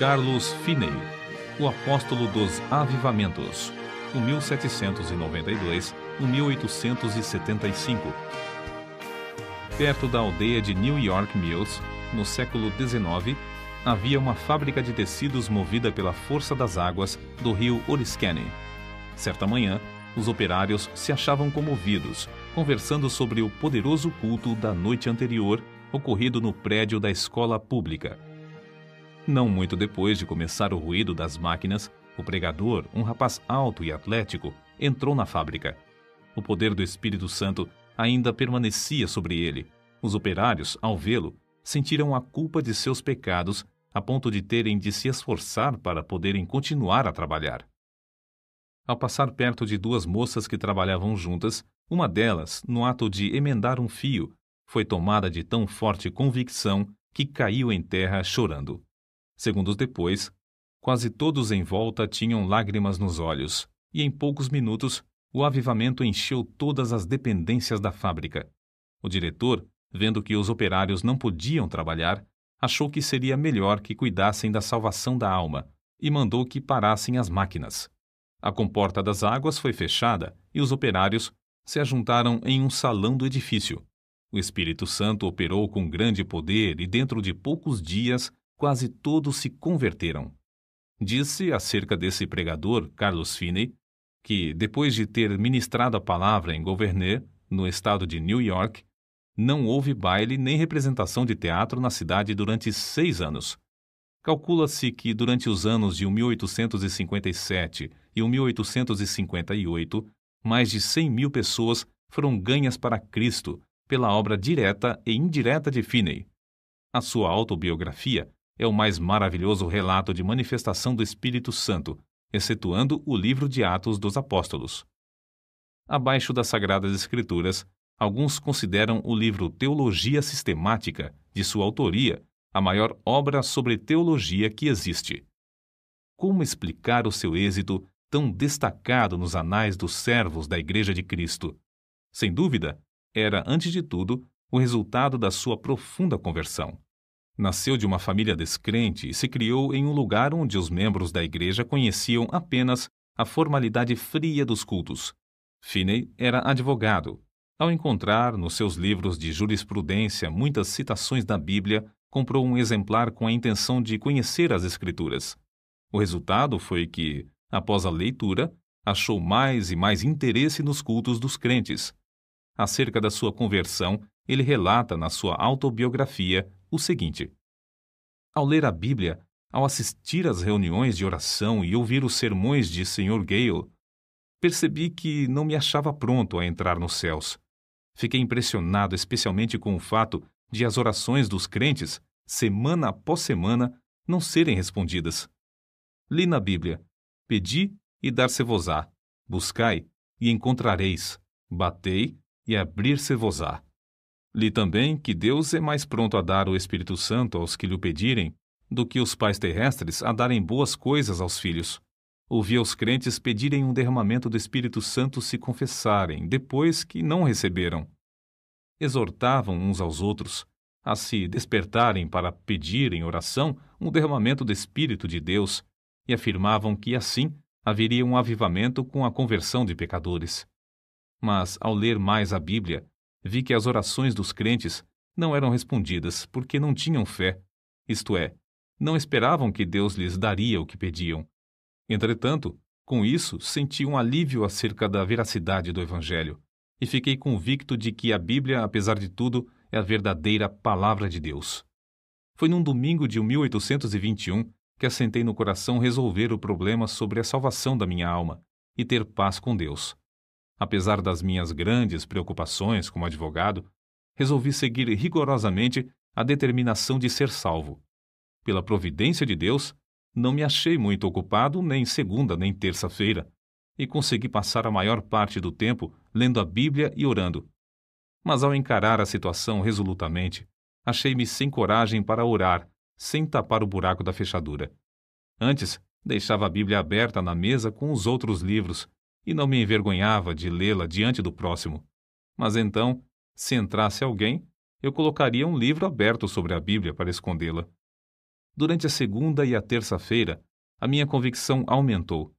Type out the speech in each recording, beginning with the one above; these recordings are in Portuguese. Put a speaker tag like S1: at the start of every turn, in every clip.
S1: Carlos Finney, o apóstolo dos avivamentos, de 1792 a 1875. Perto da aldeia de New York Mills, no século XIX, havia uma fábrica de tecidos movida pela força das águas do rio Oriskany. Certa manhã, os operários se achavam comovidos, conversando sobre o poderoso culto da noite anterior, ocorrido no prédio da escola pública. Não muito depois de começar o ruído das máquinas, o pregador, um rapaz alto e atlético, entrou na fábrica. O poder do Espírito Santo ainda permanecia sobre ele. Os operários, ao vê-lo, sentiram a culpa de seus pecados a ponto de terem de se esforçar para poderem continuar a trabalhar. Ao passar perto de duas moças que trabalhavam juntas, uma delas, no ato de emendar um fio, foi tomada de tão forte convicção que caiu em terra chorando. Segundos depois, quase todos em volta tinham lágrimas nos olhos, e em poucos minutos o avivamento encheu todas as dependências da fábrica. O diretor, vendo que os operários não podiam trabalhar, achou que seria melhor que cuidassem da salvação da alma e mandou que parassem as máquinas. A comporta das águas foi fechada e os operários se ajuntaram em um salão do edifício. O Espírito Santo operou com grande poder e dentro de poucos dias quase todos se converteram. Disse acerca desse pregador, Carlos Finney, que depois de ter ministrado a palavra em Gouverneur, no estado de New York, não houve baile nem representação de teatro na cidade durante 6 anos. Calcula-se que durante os anos de 1857 e 1858, mais de 100.000 pessoas foram ganhas para Cristo pela obra direta e indireta de Finney. A sua autobiografia é o mais maravilhoso relato de manifestação do Espírito Santo, excetuando o livro de Atos dos Apóstolos. Abaixo das Sagradas Escrituras, alguns consideram o livro Teologia Sistemática, de sua autoria, a maior obra sobre teologia que existe. Como explicar o seu êxito tão destacado nos anais dos servos da Igreja de Cristo? Sem dúvida, era, antes de tudo, o resultado da sua profunda conversão. Nasceu de uma família descrente e se criou em um lugar onde os membros da igreja conheciam apenas a formalidade fria dos cultos. Finney era advogado. Ao encontrar nos seus livros de jurisprudência muitas citações da Bíblia, comprou um exemplar com a intenção de conhecer as Escrituras. O resultado foi que, após a leitura, achou mais e mais interesse nos cultos dos crentes. Acerca da sua conversão, ele relata na sua autobiografia o seguinte: ao ler a Bíblia, ao assistir às reuniões de oração e ouvir os sermões de Sr. Gale, percebi que não me achava pronto a entrar nos céus. Fiquei impressionado especialmente com o fato de as orações dos crentes, semana após semana, não serem respondidas. Li na Bíblia: pedi e dar-se-vos-á, buscai e encontrareis, batei e abrir-se-vos-á. Li também que Deus é mais pronto a dar o Espírito Santo aos que lhe pedirem do que os pais terrestres a darem boas coisas aos filhos. Ouvi os crentes pedirem um derramamento do Espírito Santo se confessarem, depois que não receberam. Exortavam uns aos outros a se despertarem para pedir em oração um derramamento do Espírito de Deus e afirmavam que assim haveria um avivamento com a conversão de pecadores. Mas, ao ler mais a Bíblia, vi que as orações dos crentes não eram respondidas porque não tinham fé, isto é, não esperavam que Deus lhes daria o que pediam. Entretanto, com isso, senti um alívio acerca da veracidade do Evangelho e fiquei convicto de que a Bíblia, apesar de tudo, é a verdadeira Palavra de Deus. Foi num domingo de 1821 que assentei no coração resolver o problema sobre a salvação da minha alma e ter paz com Deus. Apesar das minhas grandes preocupações como advogado, resolvi seguir rigorosamente a determinação de ser salvo. Pela providência de Deus, não me achei muito ocupado nem segunda nem terça-feira, e consegui passar a maior parte do tempo lendo a Bíblia e orando. Mas ao encarar a situação resolutamente, achei-me sem coragem para orar, sem tapar o buraco da fechadura. Antes, deixava a Bíblia aberta na mesa com os outros livros, e não me envergonhava de lê-la diante do próximo. Mas então, se entrasse alguém, eu colocaria um livro aberto sobre a Bíblia para escondê-la. Durante a segunda e a terça-feira, a minha convicção aumentou,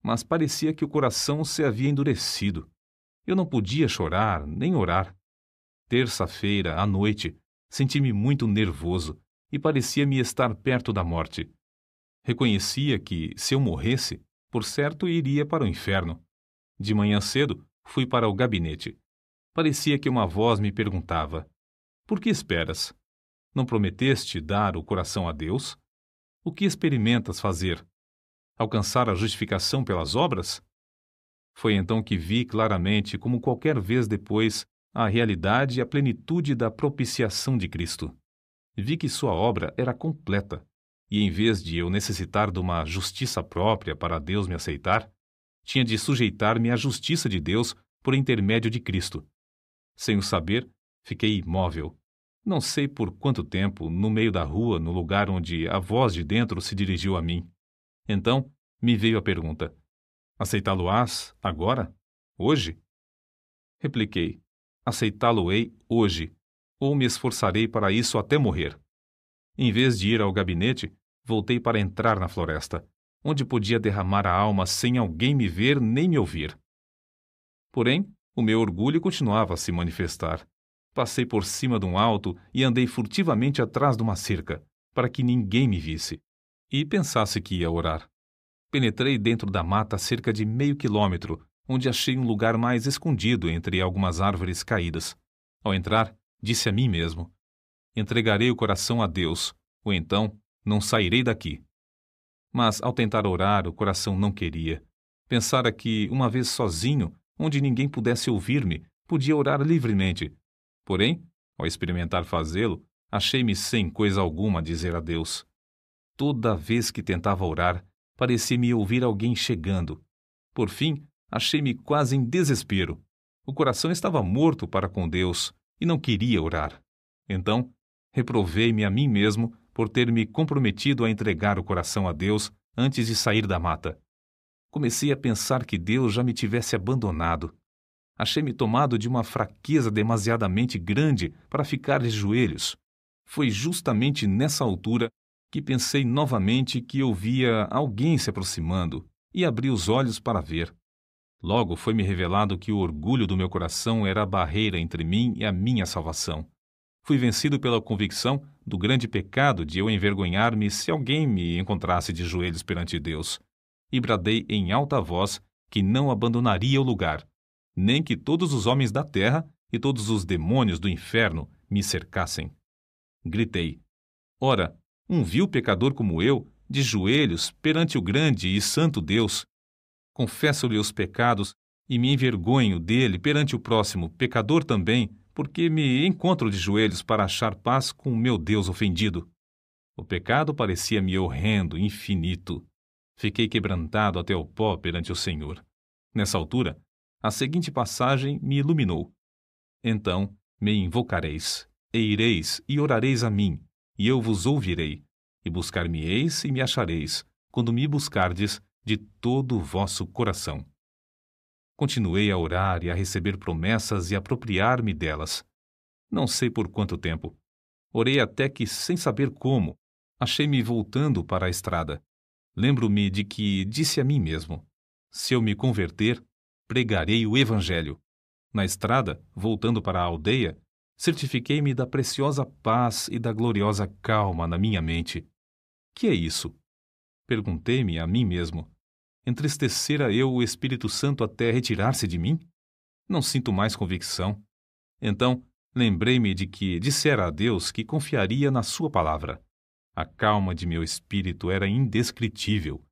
S1: mas parecia que o coração se havia endurecido. Eu não podia chorar nem orar. Terça-feira, à noite, senti-me muito nervoso e parecia-me estar perto da morte. Reconhecia que, se eu morresse, por certo iria para o inferno. De manhã cedo, fui para o gabinete. Parecia que uma voz me perguntava: por que esperas? Não prometeste dar o coração a Deus? O que experimentas fazer? Alcançar a justificação pelas obras? Foi então que vi claramente, como qualquer vez depois, a realidade e a plenitude da propiciação de Cristo. Vi que sua obra era completa, e em vez de eu necessitar de uma justiça própria para Deus me aceitar, tinha de sujeitar-me à justiça de Deus por intermédio de Cristo. Sem o saber, fiquei imóvel. Não sei por quanto tempo, no meio da rua, no lugar onde a voz de dentro se dirigiu a mim. Então, me veio a pergunta: aceitá-lo-ás agora? Hoje? Repliquei: aceitá-lo-ei hoje, ou me esforçarei para isso até morrer. Em vez de ir ao gabinete, voltei para entrar na floresta, onde podia derramar a alma sem alguém me ver nem me ouvir. Porém, o meu orgulho continuava a se manifestar. Passei por cima de um alto e andei furtivamente atrás de uma cerca, para que ninguém me visse e pensasse que ia orar. Penetrei dentro da mata cerca de meio quilômetro, onde achei um lugar mais escondido entre algumas árvores caídas. Ao entrar, disse a mim mesmo: entregarei o coração a Deus, ou então não sairei daqui. Mas, ao tentar orar, o coração não queria. Pensara que, uma vez sozinho, onde ninguém pudesse ouvir-me, podia orar livremente. Porém, ao experimentar fazê-lo, achei-me sem coisa alguma a dizer a Deus. Toda vez que tentava orar, parecia-me ouvir alguém chegando. Por fim, achei-me quase em desespero. O coração estava morto para com Deus e não queria orar. Então, reprovei-me a mim mesmo por ter me comprometido a entregar o coração a Deus antes de sair da mata. Comecei a pensar que Deus já me tivesse abandonado. Achei-me tomado de uma fraqueza demasiadamente grande para ficar de joelhos. Foi justamente nessa altura que pensei novamente que eu via alguém se aproximando e abri os olhos para ver. Logo foi-me revelado que o orgulho do meu coração era a barreira entre mim e a minha salvação. Fui vencido pela convicção do grande pecado de eu envergonhar-me se alguém me encontrasse de joelhos perante Deus, e bradei em alta voz que não abandonaria o lugar, nem que todos os homens da terra e todos os demônios do inferno me cercassem. Gritei: ora, um vil pecador como eu, de joelhos perante o grande e santo Deus, confesso-lhe os pecados e me envergonho dele perante o próximo, pecador também, porque me encontro de joelhos para achar paz com o meu Deus ofendido. O pecado parecia-me horrendo, infinito. Fiquei quebrantado até o pó perante o Senhor. Nessa altura, a seguinte passagem me iluminou: então me invocareis, e ireis e orareis a mim, e eu vos ouvirei, e buscar-me-eis e me achareis, quando me buscardes de todo o vosso coração. Continuei a orar e a receber promessas e apropriar-me delas. Não sei por quanto tempo. Orei até que, sem saber como, achei-me voltando para a estrada. Lembro-me de que disse a mim mesmo: se eu me converter, pregarei o Evangelho. Na estrada, voltando para a aldeia, certifiquei-me da preciosa paz e da gloriosa calma na minha mente. Que é isso? Perguntei-me a mim mesmo. Entristecera eu o Espírito Santo até retirar-se de mim? Não sinto mais convicção. Então, lembrei-me de que dissera a Deus que confiaria na sua palavra. A calma de meu espírito era indescritível.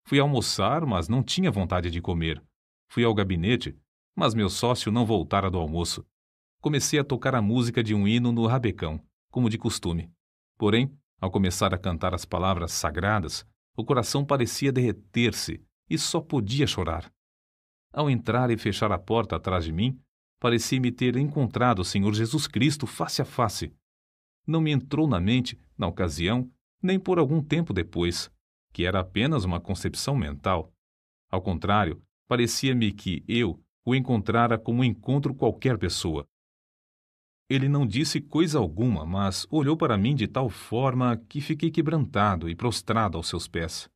S1: Fui almoçar, mas não tinha vontade de comer. Fui ao gabinete, mas meu sócio não voltara do almoço. Comecei a tocar a música de um hino no rabecão, como de costume. Porém, ao começar a cantar as palavras sagradas, o coração parecia derreter-se e só podia chorar. Ao entrar e fechar a porta atrás de mim, parecia-me ter encontrado o Senhor Jesus Cristo face a face. Não me entrou na mente, na ocasião, nem por algum tempo depois, que era apenas uma concepção mental. Ao contrário, parecia-me que eu o encontrara como encontro qualquer pessoa. Ele não disse coisa alguma, mas olhou para mim de tal forma que fiquei quebrantado e prostrado aos seus pés.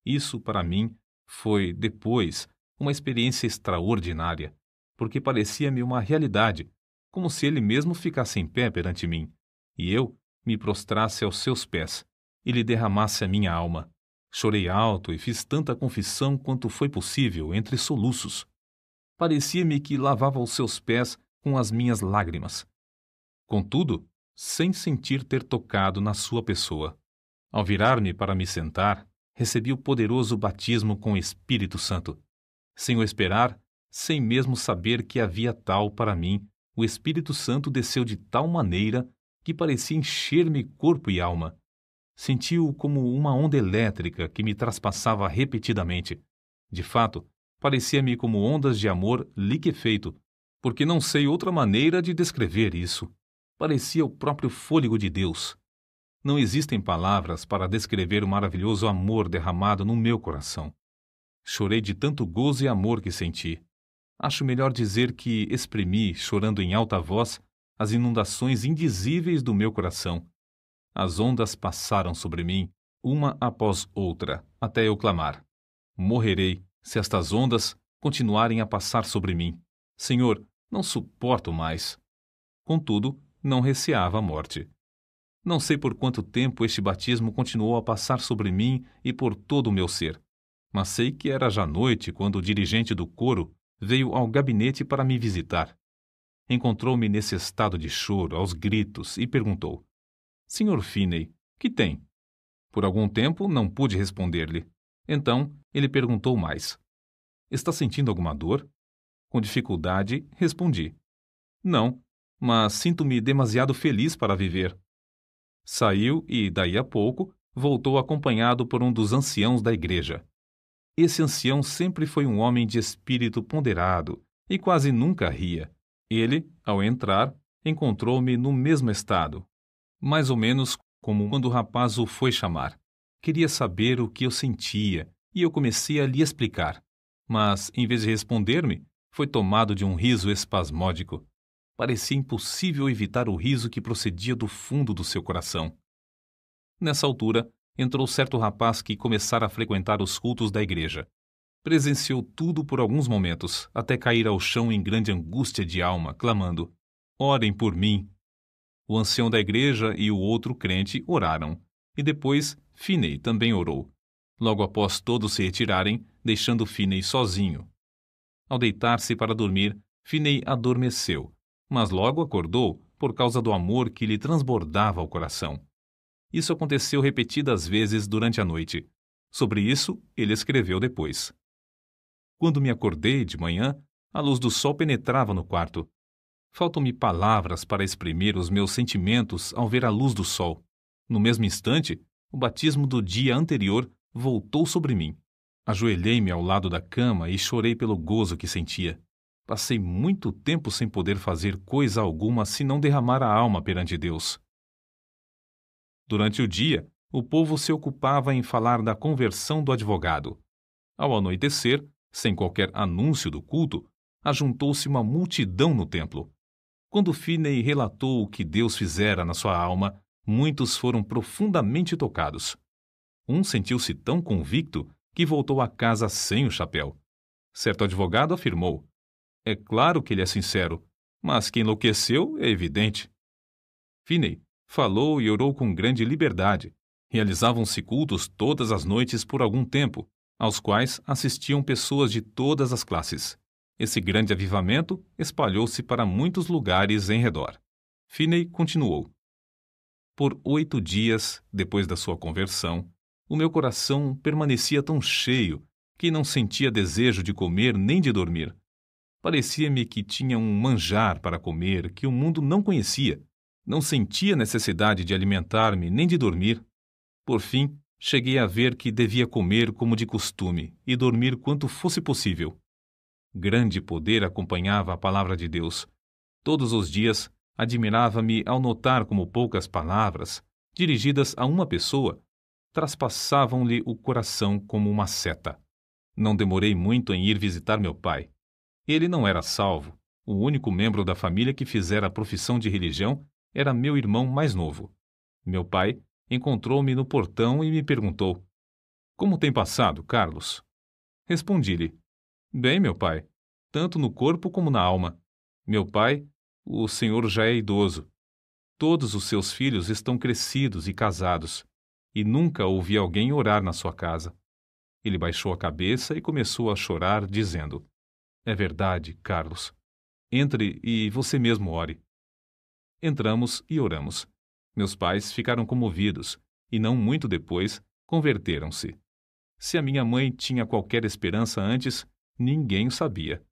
S1: Isso, para mim, foi, depois, uma experiência extraordinária, porque parecia-me uma realidade, como se ele mesmo ficasse em pé perante mim, e eu me prostrasse aos seus pés, e lhe derramasse a minha alma. Chorei alto e fiz tanta confissão quanto foi possível entre soluços. Parecia-me que lavava os seus pés com as minhas lágrimas. Contudo, sem sentir ter tocado na sua pessoa. Ao virar-me para me sentar, recebi o poderoso batismo com o Espírito Santo. Sem o esperar, sem mesmo saber que havia tal para mim, o Espírito Santo desceu de tal maneira que parecia encher-me corpo e alma. Senti-o como uma onda elétrica que me traspassava repetidamente. De fato, parecia-me como ondas de amor liquefeito, porque não sei outra maneira de descrever isso. Parecia o próprio fôlego de Deus. Não existem palavras para descrever o maravilhoso amor derramado no meu coração. Chorei de tanto gozo e amor que senti. Acho melhor dizer que exprimi, chorando em alta voz, as inundações indizíveis do meu coração. As ondas passaram sobre mim, uma após outra, até eu clamar: morrerei se estas ondas continuarem a passar sobre mim. Senhor, não suporto mais. Contudo, não receava a morte. Não sei por quanto tempo este batismo continuou a passar sobre mim e por todo o meu ser, mas sei que era já noite quando o dirigente do coro veio ao gabinete para me visitar. Encontrou-me nesse estado de choro, aos gritos, e perguntou: Sr. Finney, que tem? Por algum tempo não pude responder-lhe. Então ele perguntou mais: Está sentindo alguma dor? Com dificuldade, respondi: Não, mas sinto-me demasiado feliz para viver. Saiu e, daí a pouco, voltou acompanhado por um dos anciãos da igreja. Esse ancião sempre foi um homem de espírito ponderado e quase nunca ria. Ele, ao entrar, encontrou-me no mesmo estado, mais ou menos como quando o rapaz o foi chamar. Queria saber o que eu sentia e eu comecei a lhe explicar. Mas, em vez de responder-me, foi tomado de um riso espasmódico. Parecia impossível evitar o riso que procedia do fundo do seu coração. Nessa altura, entrou certo rapaz que começara a frequentar os cultos da igreja. Presenciou tudo por alguns momentos, até cair ao chão em grande angústia de alma, clamando: Orem por mim! O ancião da igreja e o outro crente oraram, e depois Finney também orou. Logo após todos se retirarem, deixando Finney sozinho. Ao deitar-se para dormir, Finney adormeceu, mas logo acordou por causa do amor que lhe transbordava o coração. Isso aconteceu repetidas vezes durante a noite. Sobre isso, ele escreveu depois: Quando me acordei de manhã, a luz do sol penetrava no quarto. Faltam-me palavras para exprimir os meus sentimentos ao ver a luz do sol. No mesmo instante, o batismo do dia anterior voltou sobre mim. Ajoelhei-me ao lado da cama e chorei pelo gozo que sentia. Passei muito tempo sem poder fazer coisa alguma senão derramar a alma perante Deus. Durante o dia, o povo se ocupava em falar da conversão do advogado. Ao anoitecer, sem qualquer anúncio do culto, ajuntou-se uma multidão no templo. Quando Finney relatou o que Deus fizera na sua alma, muitos foram profundamente tocados. Um sentiu-se tão convicto que voltou a casa sem o chapéu. Certo advogado afirmou: É claro que ele é sincero, mas que enlouqueceu é evidente. Finney falou e orou com grande liberdade. Realizavam-se cultos todas as noites por algum tempo, aos quais assistiam pessoas de todas as classes. Esse grande avivamento espalhou-se para muitos lugares em redor. Finney continuou: Por 8 dias, depois da sua conversão, o meu coração permanecia tão cheio que não sentia desejo de comer nem de dormir. Parecia-me que tinha um manjar para comer que o mundo não conhecia. Não sentia necessidade de alimentar-me nem de dormir. Por fim, cheguei a ver que devia comer como de costume e dormir quanto fosse possível. Grande poder acompanhava a palavra de Deus. Todos os dias, admirava-me ao notar como poucas palavras, dirigidas a uma pessoa, traspassavam-lhe o coração como uma seta. Não demorei muito em ir visitar meu pai. Ele não era salvo, O único membro da família que fizera a profissão de religião era meu irmão mais novo. Meu pai encontrou-me no portão e me perguntou: "Como tem passado, Carlos?" Respondi-lhe: "Bem, meu pai, tanto no corpo como na alma. Meu pai, o senhor já é idoso. Todos os seus filhos estão crescidos e casados, e nunca ouvi alguém orar na sua casa." Ele baixou a cabeça e começou a chorar, dizendo: "É verdade, Carlos. Entre e você mesmo ore." Entramos e oramos. Meus pais ficaram comovidos e, não muito depois, converteram-se. Se a minha mãe tinha qualquer esperança antes, ninguém o sabia.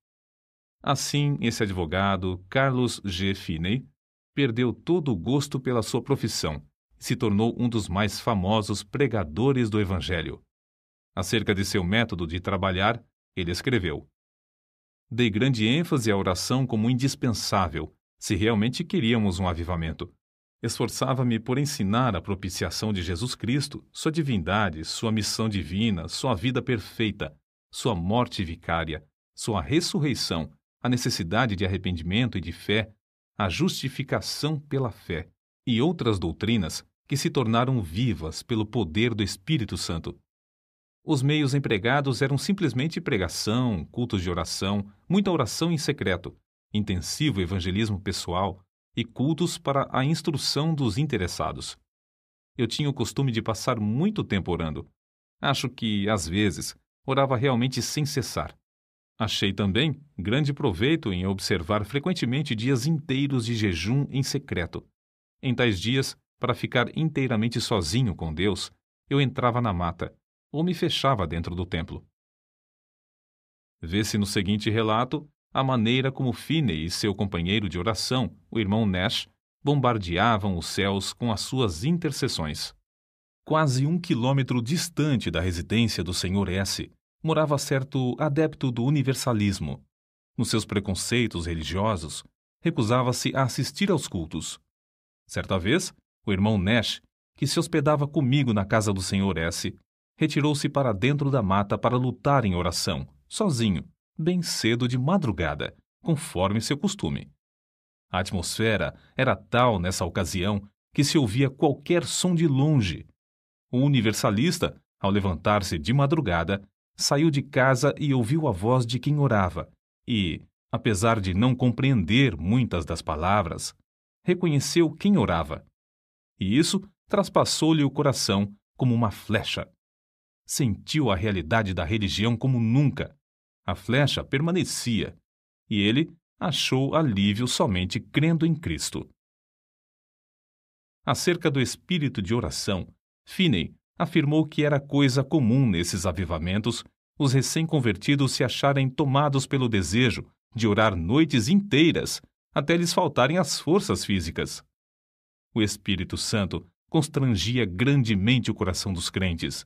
S1: Assim, esse advogado, Carlos G. Finney, perdeu todo o gosto pela sua profissão e se tornou um dos mais famosos pregadores do Evangelho. Acerca de seu método de trabalhar, ele escreveu: "Dei grande ênfase à oração como indispensável, se realmente queríamos um avivamento. Esforçava-me por ensinar a propiciação de Jesus Cristo, sua divindade, sua missão divina, sua vida perfeita, sua morte vicária, sua ressurreição, a necessidade de arrependimento e de fé, a justificação pela fé e outras doutrinas que se tornaram vivas pelo poder do Espírito Santo. Os meios empregados eram simplesmente pregação, cultos de oração, muita oração em secreto, intensivo evangelismo pessoal e cultos para a instrução dos interessados. Eu tinha o costume de passar muito tempo orando. Acho que, às vezes, orava realmente sem cessar. Achei também grande proveito em observar frequentemente dias inteiros de jejum em secreto. Em tais dias, para ficar inteiramente sozinho com Deus, eu entrava na mata ou me fechava dentro do templo. Vê-se no seguinte relato a maneira como Finney e seu companheiro de oração, o irmão Nash, bombardeavam os céus com as suas intercessões. Quase 1 quilômetro distante da residência do Sr. S., morava certo adepto do universalismo. Nos seus preconceitos religiosos, recusava-se a assistir aos cultos. Certa vez, o irmão Nash, que se hospedava comigo na casa do Sr. S., retirou-se para dentro da mata para lutar em oração, sozinho, bem cedo de madrugada, conforme seu costume. A atmosfera era tal nessa ocasião que se ouvia qualquer som de longe. O universalista, ao levantar-se de madrugada, saiu de casa e ouviu a voz de quem orava e, apesar de não compreender muitas das palavras, reconheceu quem orava. E isso traspassou-lhe o coração como uma flecha. Sentiu a realidade da religião como nunca. A flecha permanecia, e ele achou alívio somente crendo em Cristo. Acerca do espírito de oração, Finney afirmou que era coisa comum nesses avivamentos os recém-convertidos se acharem tomados pelo desejo de orar noites inteiras até lhes faltarem as forças físicas. O Espírito Santo constrangia grandemente o coração dos crentes,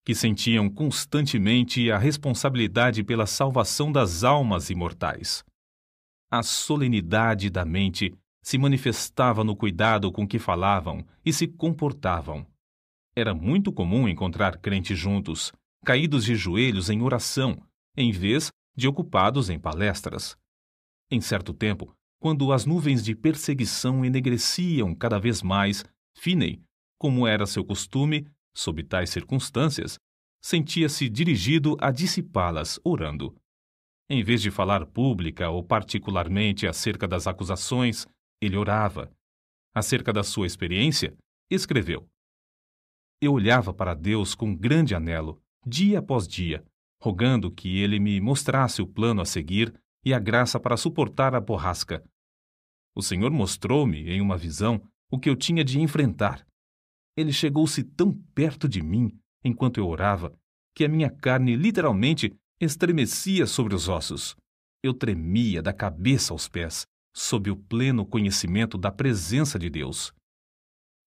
S1: que sentiam constantemente a responsabilidade pela salvação das almas imortais. A solenidade da mente se manifestava no cuidado com que falavam e se comportavam. Era muito comum encontrar crentes juntos, caídos de joelhos em oração, em vez de ocupados em palestras. Em certo tempo, quando as nuvens de perseguição enegreciam cada vez mais, Finney, como era seu costume, sob tais circunstâncias, sentia-se dirigido a dissipá-las, orando. Em vez de falar pública ou particularmente acerca das acusações, ele orava. Acerca da sua experiência, escreveu: "Eu olhava para Deus com grande anelo, dia após dia, rogando que Ele me mostrasse o plano a seguir e a graça para suportar a borrasca. O Senhor mostrou-me, em uma visão, o que eu tinha de enfrentar. Ele chegou-se tão perto de mim, enquanto eu orava, que a minha carne literalmente estremecia sobre os ossos. Eu tremia da cabeça aos pés, sob o pleno conhecimento da presença de Deus."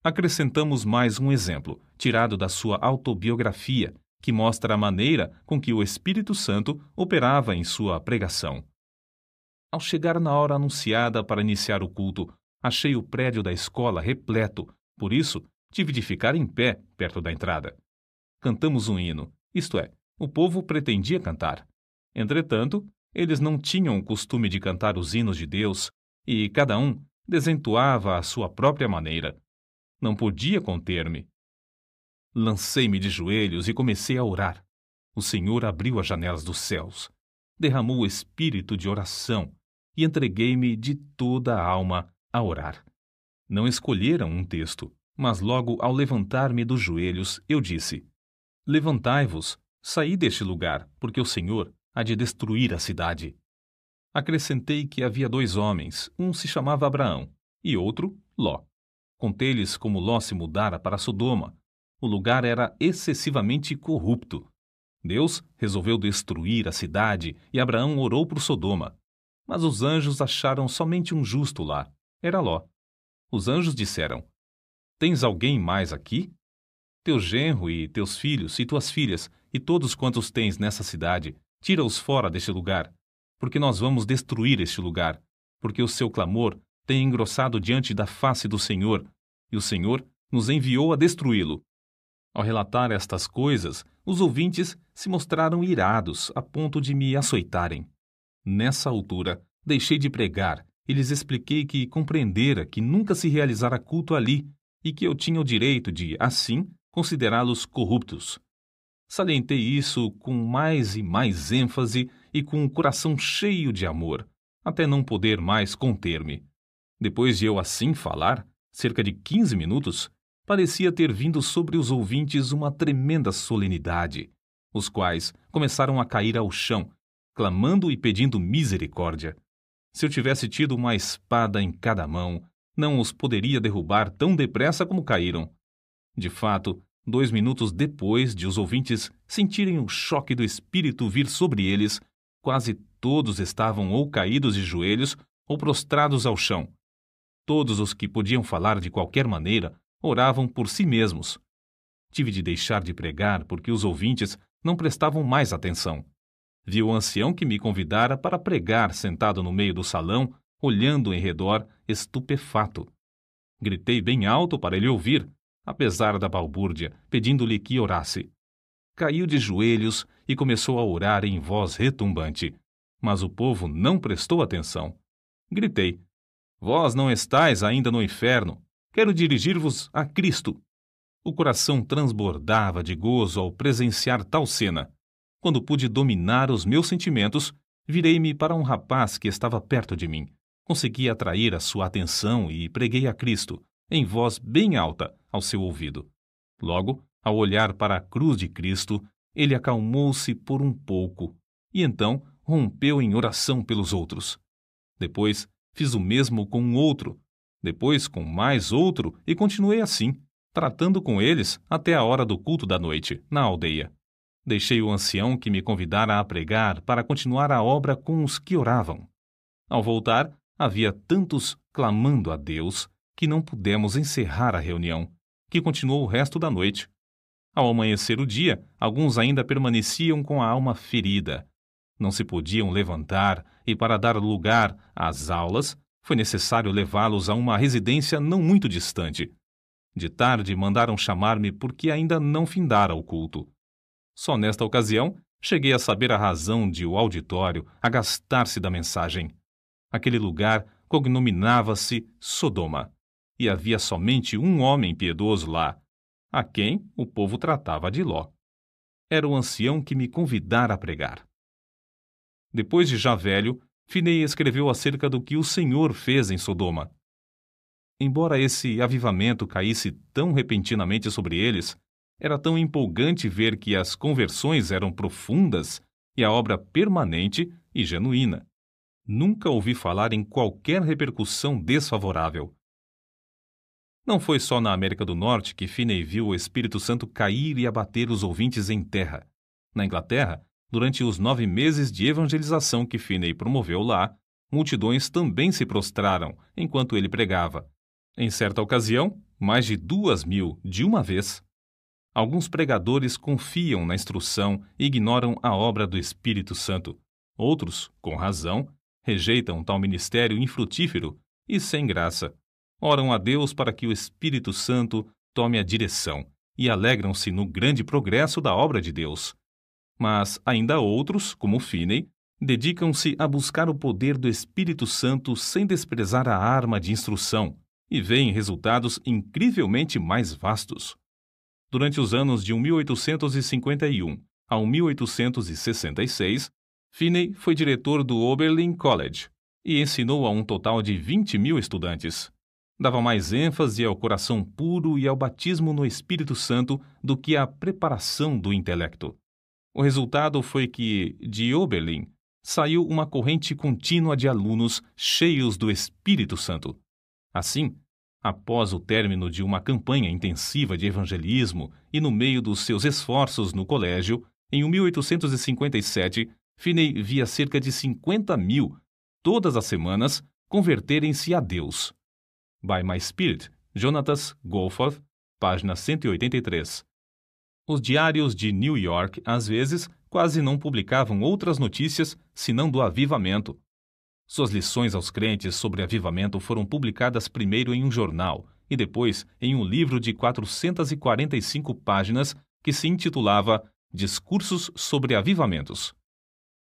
S1: Acrescentamos mais um exemplo, tirado da sua autobiografia, que mostra a maneira com que o Espírito Santo operava em sua pregação. Ao chegar na hora anunciada para iniciar o culto, achei o prédio da escola repleto, por isso tive de ficar em pé perto da entrada. Cantamos um hino, isto é, o povo pretendia cantar. Entretanto, Eles não tinham o costume de cantar os hinos de Deus e cada um desentoava à sua própria maneira. Não podia conter-me. Lancei-me de joelhos e comecei a orar. O Senhor abriu as janelas dos céus, derramou o espírito de oração e entreguei-me de toda a alma a orar. Não escolheram um texto, mas logo ao levantar-me dos joelhos, eu disse: Levantai-vos, saí deste lugar, porque o Senhor há de destruir a cidade. Acrescentei que havia 2 homens, um se chamava Abraão e outro Ló. Contei-lhes como Ló se mudara para Sodoma. O lugar era excessivamente corrupto. Deus resolveu destruir a cidade e Abraão orou por Sodoma. Mas os anjos acharam somente um justo lá. Era Ló. Os anjos disseram: Tens alguém mais aqui? Teu genro e teus filhos e tuas filhas e todos quantos tens nessa cidade, tira-os fora deste lugar, porque nós vamos destruir este lugar, porque o seu clamor tem engrossado diante da face do Senhor, e o Senhor nos enviou a destruí-lo. Ao relatar estas coisas, os ouvintes se mostraram irados a ponto de me açoitarem. Nessa altura, deixei de pregar e lhes expliquei que compreendera que nunca se realizara culto ali e que eu tinha o direito de, assim, considerá-los corruptos. Salientei isso com mais e mais ênfase e com o coração cheio de amor, até não poder mais conter-me. Depois de eu assim falar, cerca de 15 minutos, parecia ter vindo sobre os ouvintes uma tremenda solenidade, os quais começaram a cair ao chão, clamando e pedindo misericórdia. Se eu tivesse tido uma espada em cada mão, não os poderia derrubar tão depressa como caíram. De fato, 2 minutos depois de os ouvintes sentirem o choque do espírito vir sobre eles, quase todos estavam ou caídos de joelhos ou prostrados ao chão. Todos os que podiam falar de qualquer maneira oravam por si mesmos. Tive de deixar de pregar porque os ouvintes não prestavam mais atenção. Vi o ancião que me convidara para pregar sentado no meio do salão, olhando em redor, estupefato. Gritei bem alto para ele ouvir, apesar da balbúrdia, pedindo-lhe que orasse. Caiu de joelhos e começou a orar em voz retumbante, mas o povo não prestou atenção. Gritei: Vós não estáis ainda no inferno. Quero dirigir-vos a Cristo. O coração transbordava de gozo ao presenciar tal cena. Quando pude dominar os meus sentimentos, virei-me para um rapaz que estava perto de mim. Consegui atrair a sua atenção e preguei a Cristo, em voz bem alta, ao seu ouvido. Logo, ao olhar para a cruz de Cristo, ele acalmou-se por um pouco e então rompeu em oração pelos outros. Depois, fiz o mesmo com um outro, depois com mais outro e continuei assim, tratando com eles até a hora do culto da noite, na aldeia. Deixei o ancião que me convidara a pregar para continuar a obra com os que oravam. Ao voltar, havia tantos clamando a Deus que não pudemos encerrar a reunião, que continuou o resto da noite. Ao amanhecer o dia, alguns ainda permaneciam com a alma ferida. Não se podiam levantar e, para dar lugar às aulas, foi necessário levá-los a uma residência não muito distante. De tarde mandaram chamar-me porque ainda não findara o culto. Só nesta ocasião cheguei a saber a razão de o auditório agastar-se da mensagem. Aquele lugar cognominava-se Sodoma, e havia somente um homem piedoso lá, a quem o povo tratava de Ló. Era o ancião que me convidara a pregar. Depois de já velho, Finney escreveu acerca do que o Senhor fez em Sodoma. Embora esse avivamento caísse tão repentinamente sobre eles, era tão empolgante ver que as conversões eram profundas e a obra permanente e genuína. Nunca ouvi falar em qualquer repercussão desfavorável. Não foi só na América do Norte que Finney viu o Espírito Santo cair e abater os ouvintes em terra. Na Inglaterra, durante os 9 meses de evangelização que Finney promoveu lá, multidões também se prostraram enquanto ele pregava. Em certa ocasião, mais de 2.000 de uma vez. Alguns pregadores confiam na instrução e ignoram a obra do Espírito Santo. Outros, com razão, rejeitam tal ministério infrutífero e sem graça. Oram a Deus para que o Espírito Santo tome a direção e alegram-se no grande progresso da obra de Deus. Mas ainda outros, como Finney, Dedicam-se a buscar o poder do Espírito Santo sem desprezar a arma de instrução e veem resultados incrivelmente mais vastos. Durante os anos de 1851 a 1866, Finney foi diretor do Oberlin College e ensinou a um total de 20.000 estudantes. Dava mais ênfase ao coração puro e ao batismo no Espírito Santo do que à preparação do intelecto. O resultado foi que, de Oberlin, saiu uma corrente contínua de alunos cheios do Espírito Santo. Assim, após o término de uma campanha intensiva de evangelismo e no meio dos seus esforços no colégio, em 1857, Finney via cerca de 50.000, todas as semanas, converterem-se a Deus. By My Spirit, Jonatas Goforth, página 183. Os diários de New York, às vezes, quase não publicavam outras notícias senão do avivamento. Suas lições aos crentes sobre avivamento foram publicadas primeiro em um jornal e depois em um livro de 445 páginas que se intitulava Discursos sobre Avivamentos.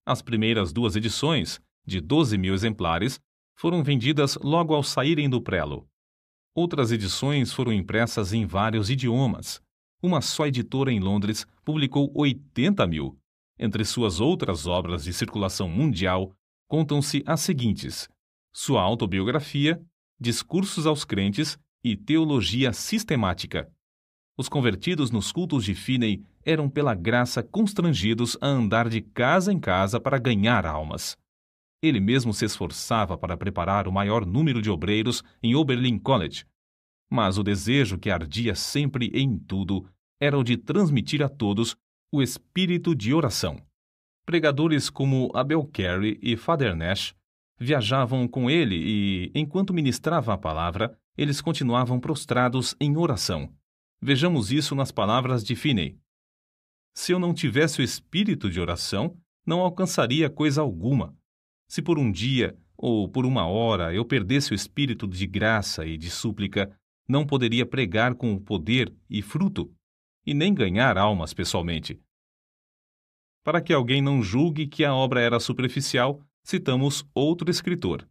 S1: As primeiras 2 edições, de 12.000 exemplares, foram vendidas logo ao saírem do prelo. Outras edições foram impressas em vários idiomas. Uma só editora em Londres publicou 80.000. Entre suas outras obras de circulação mundial, contam-se as seguintes: sua autobiografia, Discursos aos Crentes e Teologia Sistemática. Os convertidos nos cultos de Finney eram pela graça constrangidos a andar de casa em casa para ganhar almas. Ele mesmo se esforçava para preparar o maior número de obreiros em Oberlin College, mas o desejo que ardia sempre em tudo era o de transmitir a todos o espírito de oração. Pregadores como Abel Carey e Father Nash viajavam com ele e, enquanto ministrava a palavra, eles continuavam prostrados em oração. Vejamos isso nas palavras de Finney. Se eu não tivesse o espírito de oração, não alcançaria coisa alguma. Se por um dia ou por uma hora eu perdesse o espírito de graça e de súplica, não poderia pregar com poder e fruto, e nem ganhar almas pessoalmente. Para que alguém não julgue que a obra era superficial, citamos outro escritor.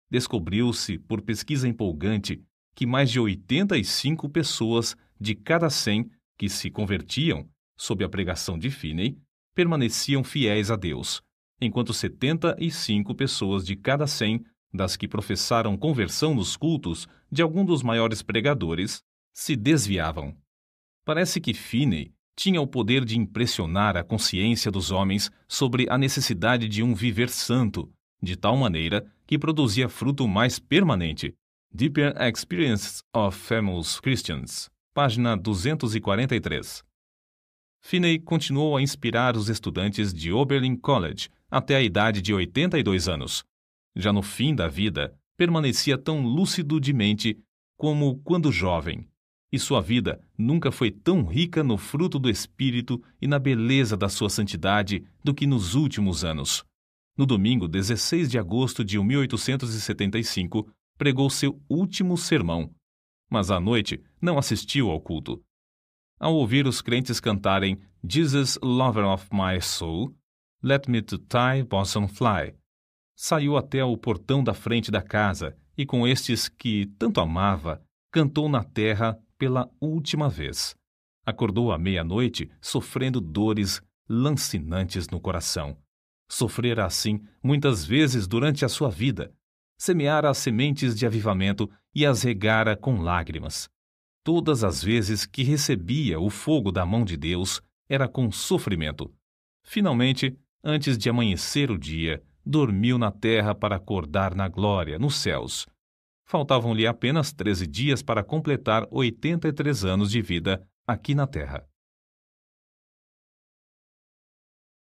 S1: Descobriu-se, por pesquisa empolgante, que mais de 85 pessoas de cada 100 que se convertiam sob a pregação de Finney permaneciam fiéis a Deus, enquanto 75 pessoas de cada 100 das que professaram conversão nos cultos de algum dos maiores pregadores se desviavam. Parece que Finney tinha o poder de impressionar a consciência dos homens sobre a necessidade de um viver santo, de tal maneira que produzia fruto mais permanente. Deeper Experiences of Famous Christians, página 243. Finney continuou a inspirar os estudantes de Oberlin College até a idade de 82 anos. Já no fim da vida, permanecia tão lúcido de mente como quando jovem, e sua vida nunca foi tão rica no fruto do Espírito e na beleza da sua santidade do que nos últimos anos. No domingo 16 de agosto de 1875, pregou seu último sermão, mas à noite não assistiu ao culto. Ao ouvir os crentes cantarem Jesus, Lover of My Soul, Let Me to Thy Bosom Fly, saiu até o portão da frente da casa e com estes que tanto amava, cantou na terra pela última vez. Acordou à meia-noite sofrendo dores lancinantes no coração. Sofrera assim muitas vezes durante a sua vida. Semeara as sementes de avivamento e as regara com lágrimas. Todas as vezes que recebia o fogo da mão de Deus, era com sofrimento. Finalmente, antes de amanhecer o dia, dormiu na terra para acordar na glória, nos céus. Faltavam-lhe apenas 13 dias para completar 83 anos de vida aqui na terra.